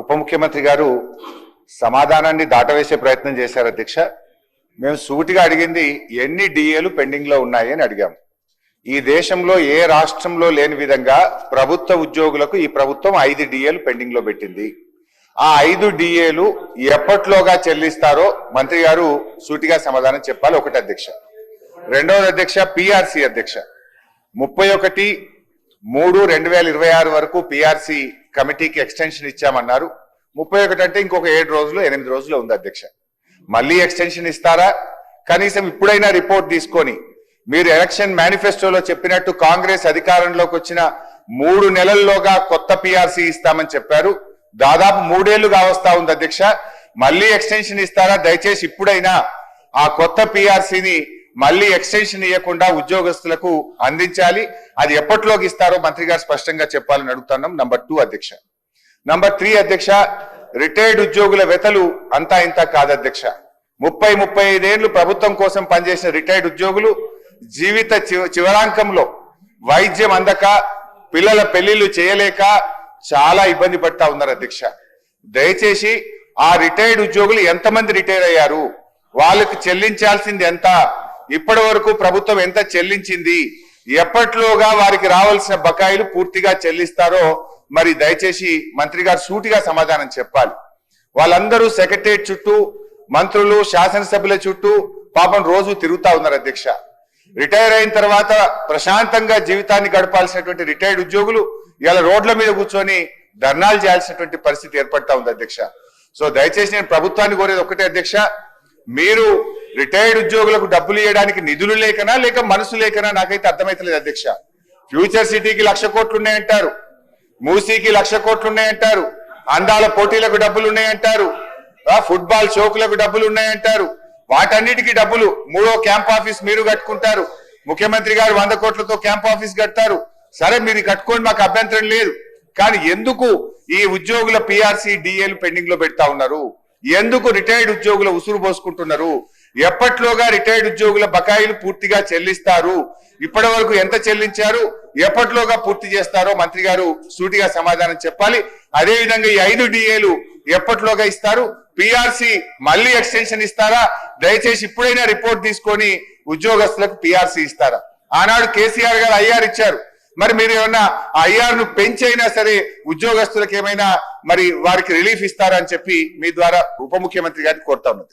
ఉప ముఖ్యమంత్రి గారు సమాధానాన్ని దాటవేసే ప్రయత్నం చేశారు అధ్యక్ష. మేము సూటిగా అడిగింది ఎన్ని డిఏలు పెండింగ్ లో ఉన్నాయి అని అడిగాము. ఈ దేశంలో ఏ రాష్ట్రంలో లేని విధంగా ప్రభుత్వ ఉద్యోగులకు ఈ ప్రభుత్వం 5 డిఏలు పెండింగ్ లో పెట్టింది. ఆ 5 డిఏలు ఎప్పట్లోగా చెల్లిస్తారో మంత్రి గారు సూటిగా సమాధానం చెప్పాలి. ఒకటి అధ్యక్ష. రెండవది అధ్యక్ష, పిఆర్సి అధ్యక్ష 31/3/2026 వరకు పిఆర్సి కమిటీకి ఎక్స్టెన్షన్ ఇచ్చామన్నారు. 31 అంటే ఇంకొక 7 రోజులు 8 రోజులు ఉంది అధ్యక్ష. మళ్ళీ ఎక్స్టెన్షన్ ఇస్తారా? కనీసం ఇప్పుడైనా రిపోర్ట్ తీసుకొని మీరు ఎలక్షన్ మేనిఫెస్టోలో చెప్పినట్టు కాంగ్రెస్ అధికారంలోకి వచ్చిన 3 నెలల్లోగా కొత్త పిఆర్సి ఇస్తామని చెప్పారు. దాదాపు 3 ఏళ్లుగా వస్తా ఉంది అధ్యక్ష. మళ్ళీ ఎక్స్టెన్షన్ ఇస్తారా? దయచేసి ఇప్పుడైనా ఆ కొత్త పిఆర్సిని మళ్ళీ ఎక్స్టెన్షన్ ఇవ్వకుండా ఉద్యోగస్తులకు అందించాలి. అది ఎప్పటిలోకి ఇస్తారో మంత్రి గారు స్పష్టంగా చెప్పాలని అడుగుతున్నాం. నంబర్ 2 అధ్యక్ష. నంబర్ 3 అధ్యక్ష, రిటైర్డ్ ఉద్యోగుల వెతలు అంతా ఇంత కాదు అధ్యక్ష. 30-35 ఏళ్లు ప్రభుత్వం కోసం పనిచేసిన రిటైర్డ్ ఉద్యోగులు జీవిత చివరాంకంలో వైద్యం అందక పిల్లల పెళ్లిళ్లు చేయలేక చాలా ఇబ్బంది పడతా ఉన్నారు అధ్యక్ష. దయచేసి ఆ రిటైర్డ్ ఉద్యోగులు ఎంతమంది రిటైర్ అయ్యారు, వాళ్ళకి చెల్లించాల్సింది ఎంత, ఇప్పటి వరకు ప్రభుత్వం ఎంత చెల్లించింది, ఎప్పట్లోగా వారికి రావాల్సిన బకాయిలు పూర్తిగా చెల్లిస్తారో మరి దయచేసి మంత్రి గారు సూటిగా సమాధానం చెప్పాలి. వాళ్ళందరూ సెక్రటరియట్ చుట్టూ, మంత్రులు శాసనసభ్యుల చుట్టూ పాపం రోజు తిరుగుతా ఉన్నారు అధ్యక్ష. రిటైర్ అయిన తర్వాత ప్రశాంతంగా జీవితాన్ని గడపాల్సినటువంటి రిటైర్డ్ ఉద్యోగులు ఇలా రోడ్ల మీద కూర్చొని ధర్నాలు చేయాల్సినటువంటి పరిస్థితి ఏర్పడతా ఉంది అధ్యక్ష. సో దయచేసి నేను ప్రభుత్వాన్ని కోరేది ఒకటే అధ్యక్ష, మీరు రిటైర్డ్ ఉద్యోగులకు డబ్బులు ఇవ్వడానికి నిధులు లేకనా లేక మనసు లేకనా నాకైతే అర్థమైతలేదు అధ్యక్ష. ఫ్యూచర్ సిటీకి 1,00,000 కోట్లు ఉన్నాయంటారు, మూసీకి 1,00,000 కోట్లు ఉన్నాయంటారు, అందాల పోటీలకు డబ్బులు ఉన్నాయంటారు, ఫుట్బాల్ షోకులకు డబ్బులు ఉన్నాయంటారు. వాటన్నిటికీ డబ్బులు 3వ క్యాంప్ ఆఫీస్ మీరు కట్టుకుంటారు, ముఖ్యమంత్రి గారు 100 కోట్లతో క్యాంప్ ఆఫీస్ కడతారు. సరే మీరు కట్టుకోండి, మాకు అభ్యంతరం లేదు. కానీ ఎందుకు ఈ ఉద్యోగుల పిఆర్సి డిఏలు పెండింగ్ లో పెడతా ఉన్నారు? ఎందుకు రిటైర్డ్ ఉద్యోగుల ఉసురు పోసుకుంటున్నారు? ఎప్పట్లోగా రిటైర్డ్ ఉద్యోగుల బకాయిలు పూర్తిగా చెల్లిస్తారు? ఇప్పటి వరకు ఎంత చెల్లించారు, ఎప్పట్లోగా పూర్తి చేస్తారో మంత్రి గారు సూటిగా సమాధానం చెప్పాలి. అదే విధంగా ఈ 5 డిఏలు ఎప్పట్లోగా ఇస్తారు? పిఆర్సి మళ్ళీ ఎక్స్టెన్షన్ ఇస్తారా? దయచేసి ఇప్పుడైనా రిపోర్ట్ తీసుకొని ఉద్యోగస్తులకు పిఆర్సి ఇస్తారా? ఆనాడు కేసీఆర్ గారు ఐఆర్ ఇచ్చారు, మరి మీరు ఏమన్నా ఐఆర్ ను పెంచైనా సరే ఉద్యోగస్తులకు ఏమైనా మరి వారికి రిలీఫ్ ఇస్తారా అని చెప్పి మీ ద్వారా ఉప ముఖ్యమంత్రి గారిని కోరుతా ఉన్నది.